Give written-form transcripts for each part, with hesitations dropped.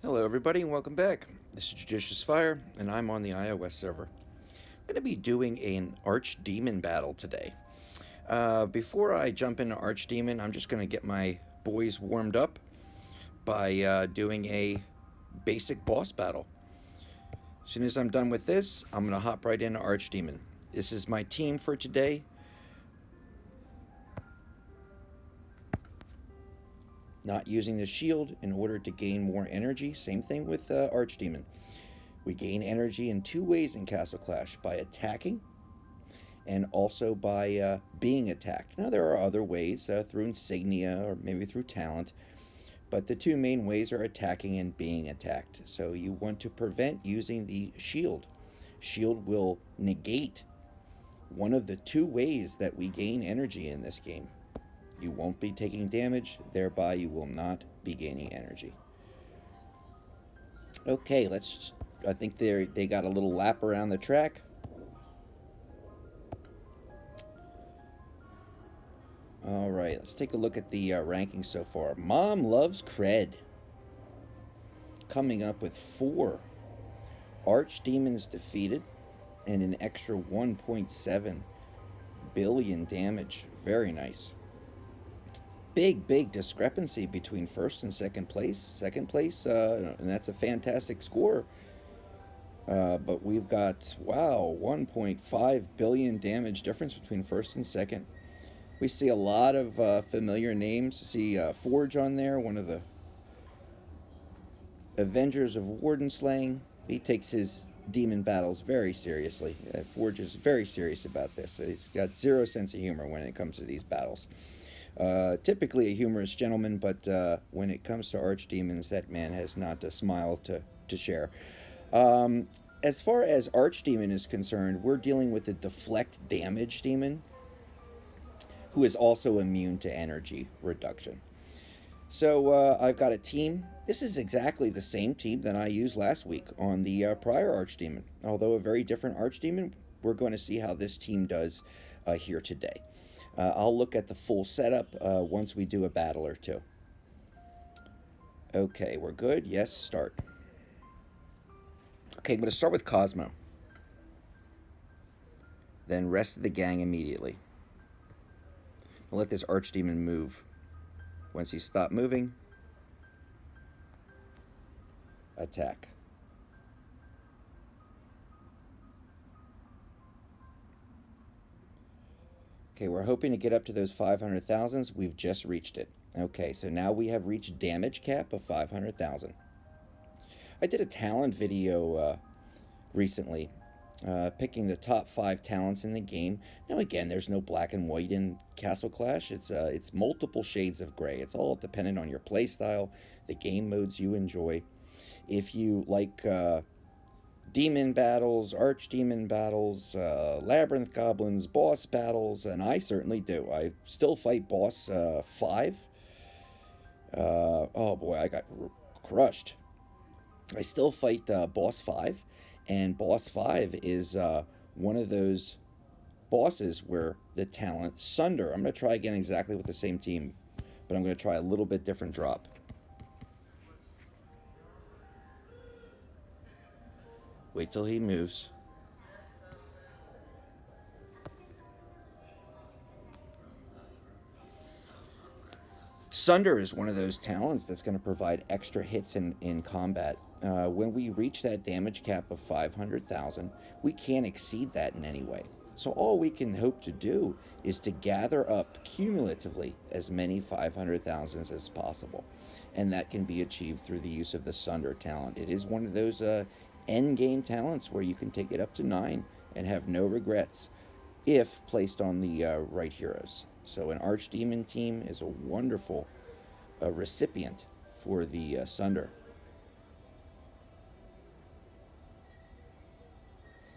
Hello everybody and welcome back. This is JudiciousFire and I'm on the iOS server. I'm going to be doing an Archdemon battle today. Before I jump into Archdemon, I'm just going to get my boys warmed up by doing a basic boss battle. As soon as I'm done with this, I'm going to hop right into Archdemon. This is my team for today. Not using the shield in order to gain more energy. Same thing with Archdemon. We gain energy in two ways in Castle Clash: by attacking and also by being attacked. Now, there are other ways through insignia or maybe through talent, but the two main ways are attacking and being attacked. So you want to prevent using the shield. Shield will negate one of the two ways that we gain energy in this game. You won't be taking damage, thereby you will not be gaining energy. Okay, I think they got a little lap around the track. All right, let's take a look at the rankings so far. Mom Loves Cred coming up with 4 Archdemons defeated and an extra 1.7 billion damage. Very nice. Big discrepancy between first and second place. Second place, and that's a fantastic score. But we've got, wow, 1.5 billion damage difference between first and second. We see a lot of familiar names. See Forge on there, one of the Avengers of Warden Slaying. He takes his demon battles very seriously. Forge is very serious about this. He's got zero sense of humor when it comes to these battles. Typically a humorous gentleman, but when it comes to Archdemons, that man has not a smile to share. As far as Archdemon is concerned, we're dealing with a deflect damage demon who is also immune to energy reduction. So I've got a team. This is exactly the same team that I used last week on the prior Archdemon. Although a very different Archdemon, we're going to see how this team does here today. I'll look at the full setup once we do a battle or two. Okay, we're good. Yes, start. Okay, I'm going to start with Cosmo. Then rest of the gang immediately. I'll let this Archdemon move. Once he stops moving, attack. Okay, we're hoping to get up to those 500,000s. We've just reached it. Okay, so now we have reached damage cap of 500,000. I did a talent video recently, picking the top 5 talents in the game. Now again, there's no black and white in Castle Clash. It's multiple shades of gray. It's all dependent on your playstyle, the game modes you enjoy. If you like demon battles, archdemon battles, labyrinth goblins, boss battles, and I certainly do. I still fight boss 5. Oh boy, I got crushed. I still fight boss 5, and boss 5 is one of those bosses where the talent Sunder. I'm going to try again exactly with the same team, but I'm going to try a little bit different drop. Wait till he moves. Sunder is one of those talents that's going to provide extra hits in combat. When we reach that damage cap of 500,000, we can't exceed that in any way. So all we can hope to do is to gather up cumulatively as many 500,000s as possible. And that can be achieved through the use of the Sunder talent. It is one of those end game talents where you can take it up to 9 and have no regrets if placed on the right heroes. So an Archdemon team is a wonderful recipient for the Sunder.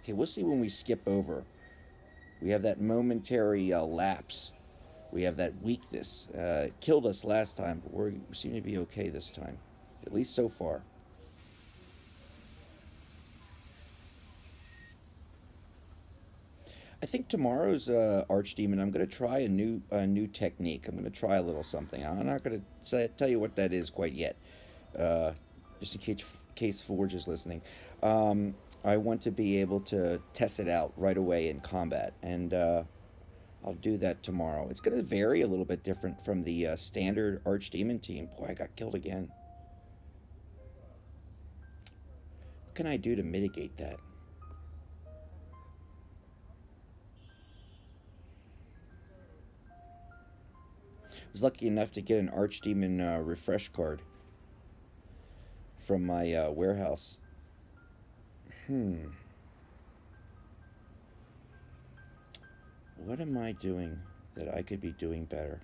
Okay, we'll see when we skip over. We have that momentary lapse. We have that weakness. It killed us last time, but we seem to be okay this time, at least so far. I think tomorrow's Archdemon, I'm going to try a new technique. I'm going to try a little something. I'm not going to tell you what that is quite yet. just in case Forge is listening. I want to be able to test it out right away in combat, and I'll do that tomorrow. It's going to vary a little bit different from the standard Archdemon team. Boy, I got killed again. What can I do to mitigate that? I was lucky enough to get an Archdemon refresh card from my warehouse. What am I doing that I could be doing better?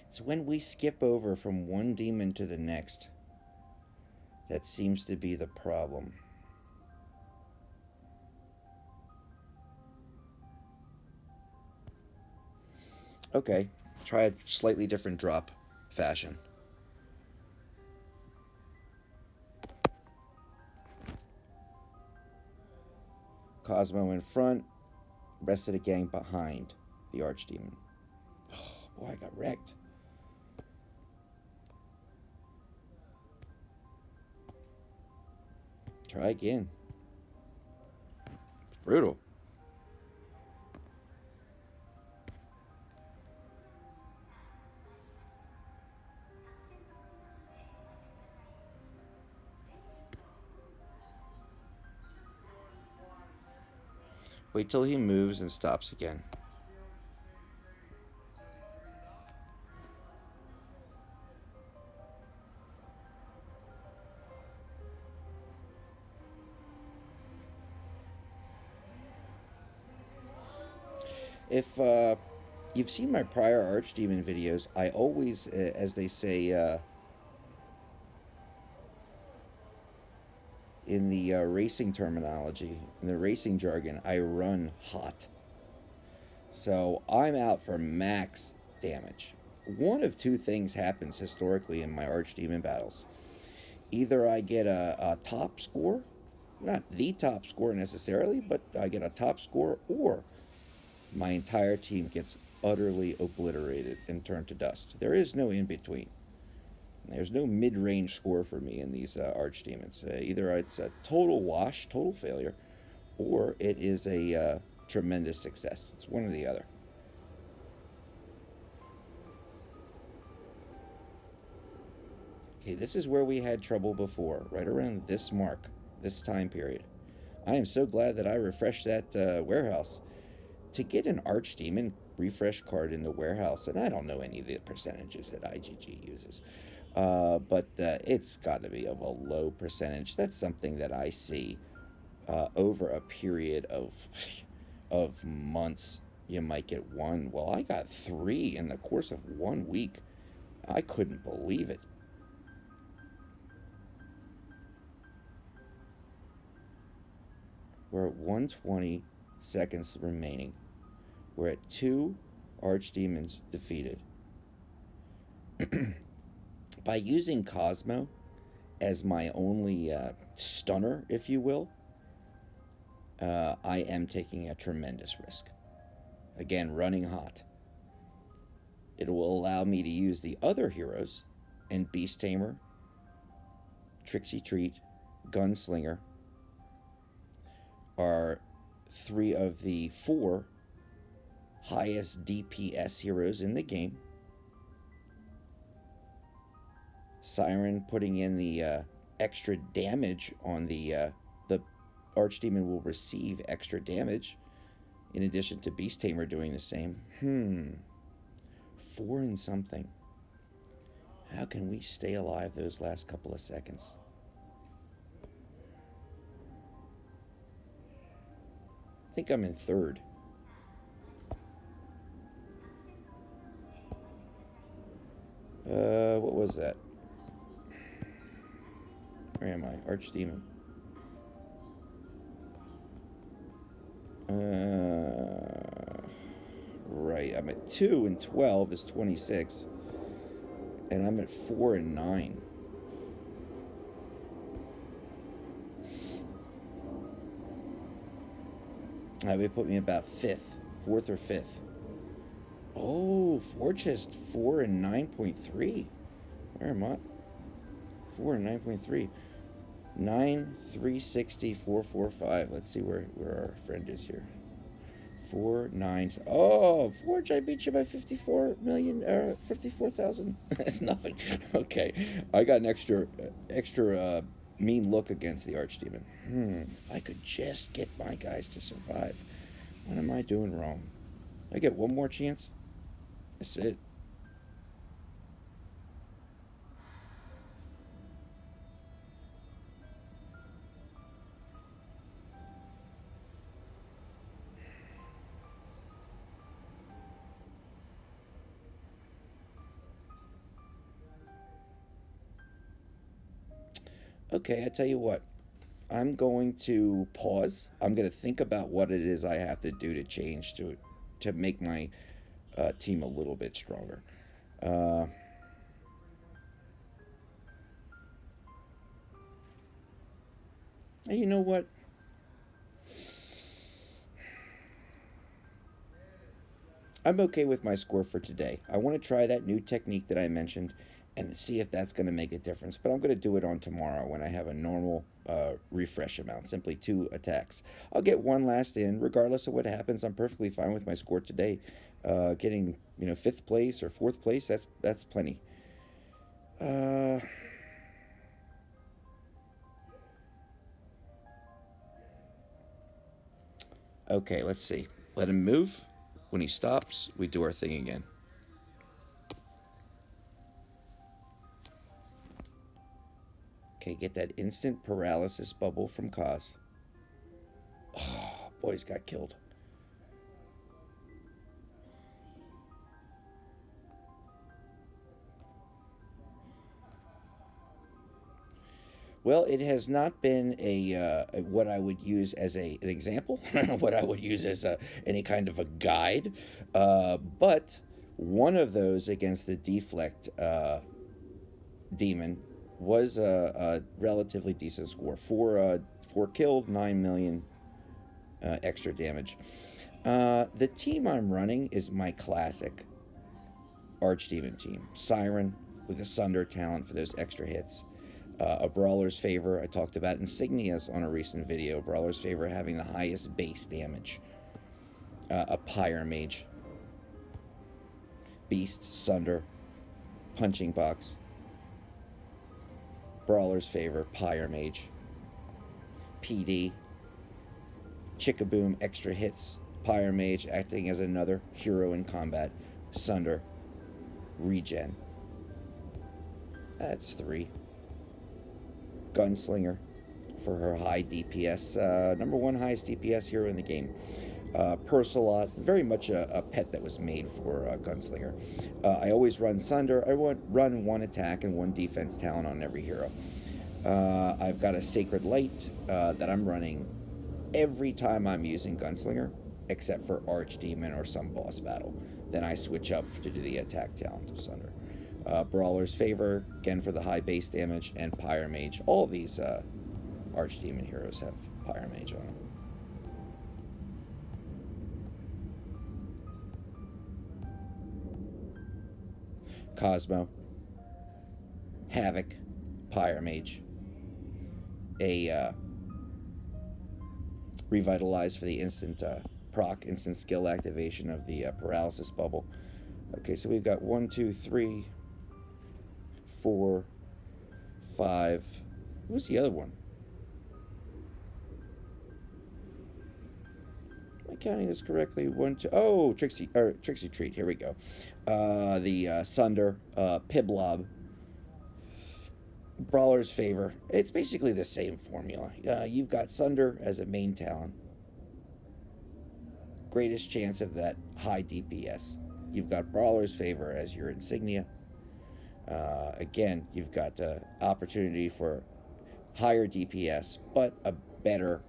It's when we skip over from one demon to the next that seems to be the problem. Okay, try a slightly different drop fashion. Cosmo in front, rest of the gang behind the Archdemon. Oh, boy, I got wrecked. Try again. It's brutal. Wait till he moves and stops again. If you've seen my prior Archdemon videos, I always, as they say in the racing terminology, in the racing jargon, I run hot. So I'm out for max damage. One of two things happens historically in my Archdemon battles. Either I get a top score, not the top score necessarily, but I get a top score, or my entire team gets utterly obliterated and turned to dust. There is no in between. There's no mid-range score for me in these Archdemons. Either it's a total wash, total failure, or it is a tremendous success. It's one or the other. Okay, this is where we had trouble before, right around this mark, this time period. I am so glad that I refreshed that warehouse. To get an Archdemon refresh card in the warehouse, and I don't know any of the percentages that IGG uses, but it's got to be of a low percentage. That's something that I see over a period of months. You might get one. Well, I got 3 in the course of 1 week. I couldn't believe it. We're at 120 seconds remaining. We're at 2 Archdemons defeated. By using Cosmo as my only stunner, if you will, I am taking a tremendous risk. Again, running hot. It will allow me to use the other heroes, and Beast Tamer, Trixie Treat, Gunslinger are 3 of the 4 highest DPS heroes in the game. Siren putting in the extra damage on the Archdemon will receive extra damage, in addition to Beast Tamer doing the same. 4 and something. How can we stay alive those last couple of seconds? I think I'm in 3rd. What was that? Where am I? Archdemon. Right, I'm at 2 and 12 is 26. And I'm at 4 and 9. That would put me about 5th, 4th or 5th. Oh, Forge has 4 and 9.3. Where am I? 4 and 9.3. 9, 360, 445. Let's see where our friend is here. 4, 9. Oh, Forge, I beat you by 54 million, 54,000. That's nothing. Okay, I got an extra mean look against the Archdemon. If I could just get my guys to survive. What am I doing wrong? I get one more chance? That's it. Okay, I tell you what. I'm going to pause. I'm going to think about what it is I have to do to change to make my team a little bit stronger. Uh, and you know what? I'm okay with my score for today. I want to try that new technique that I mentioned and see if that's going to make a difference. But I'm going to do it on tomorrow when I have a normal refresh amount, simply 2 attacks. I'll get one last in, regardless of what happens. I'm perfectly fine with my score today. Getting 5th place or 4th place, that's plenty. Uh, okay, let's see. Let him move. When he stops, we do our thing again. Okay, get that instant paralysis bubble from Cos. Oh, boys got killed. Well, it has not been what I would use as an example, what I would use as any kind of a guide, but one of those against the deflect demon was a relatively decent score. Four killed, 9 million extra damage. The team I'm running is my classic Archdemon team. Siren with a Sunder talent for those extra hits. A Brawler's Favor, I talked about Insignias on a recent video. Brawler's Favor having the highest base damage. A Pyre Mage. Beast, Sunder, Punching Box. Brawler's Favor, Pyre Mage. PD. Chickaboom, extra hits. Pyre Mage acting as another hero in combat. Sunder. Regen. That's 3. Gunslinger for her high DPS. Number 1 highest DPS hero in the game. Persalot, very much a pet that was made for Gunslinger. I always run Sunder. I run 1 attack and 1 defense talent on every hero. I've got a Sacred Light that I'm running every time I'm using Gunslinger, except for Archdemon or some boss battle. Then I switch up to do the attack talent of Sunder. Brawler's Favor, again for the high base damage, and Pyre Mage. All of these Archdemon heroes have Pyre Mage on them. Cosmo, Havoc, Pyre Mage. A Revitalize for the instant instant skill activation of the paralysis bubble. Okay, so we've got 1, 2, 3, 4, 5. Who's the other one? Am I counting this correctly? 1, 2. Oh, Trixie Treat. Here we go. The Sunder, Piblob, Brawler's Favor. It's basically the same formula. You've got Sunder as a main talent. Greatest chance of that high DPS. You've got Brawler's Favor as your insignia. Again, you've got opportunity for higher DPS, but a better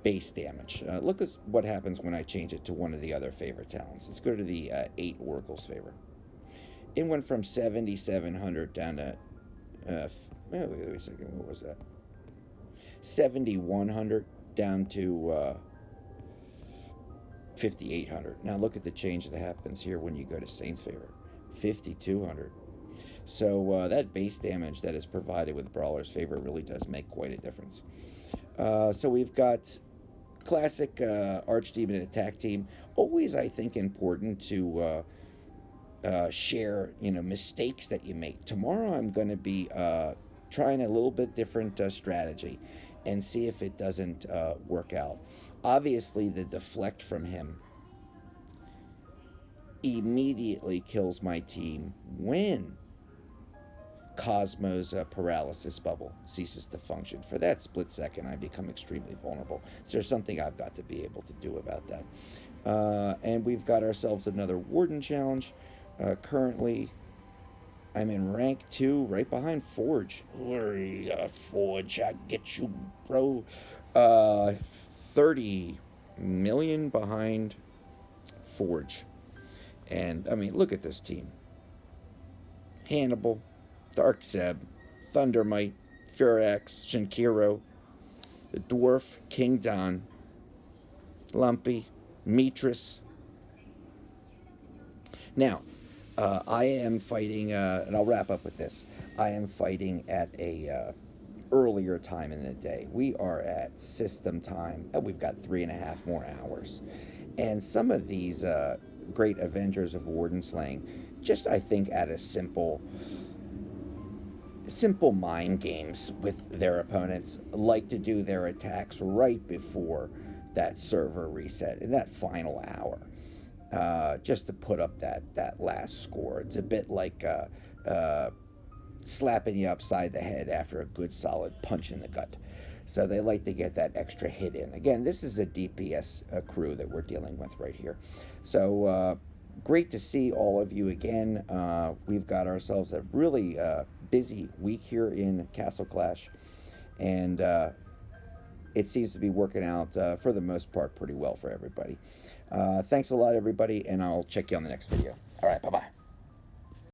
base damage. Look at what happens when I change it to one of the other favorite talents. Let's go to the 8 Oracle's favor. It went from 7,700 down to, wait a second, what was that? 7,100 down to 5,800. Now look at the change that happens here when you go to Saint's favor. 5,200. So that base damage that is provided with Brawler's favor really does make quite a difference. So we've got classic Archdemon attack team. Always, I think, important to share, mistakes that you make. Tomorrow I'm going to be trying a little bit different strategy and see if it doesn't work out. Obviously, the deflect from him immediately kills my team when Cosmo's paralysis bubble ceases to function. For that split second, I become extremely vulnerable. So there's something I've got to be able to do about that. And we've got ourselves another Warden challenge. Currently, I'm in rank 2, right behind Forge. Forge, I get you, bro. 30 million behind Forge. And, I mean, look at this team. Hannibal, Dark Zeb, Thundermite, Furax, Shinkiro, the Dwarf, King Don, Lumpy, Mitris. Now, I am fighting, and I'll wrap up with this. I am fighting at a earlier time in the day. We are at system time. We've got 3.5 more hours. And some of these great Avengers of Warden Slaying, just I think at a simple mind games with their opponents, like to do their attacks right before that server reset in that final hour, just to put up that last score. It's a bit like slapping you upside the head after a good solid punch in the gut. So they like to get that extra hit in. Again, this is a DPS crew that we're dealing with right here. So great to see all of you again. We've got ourselves a really busy week here in Castle Clash, and it seems to be working out for the most part pretty well for everybody. Thanks a lot, everybody, and I'll check you on the next video. All right, bye-bye.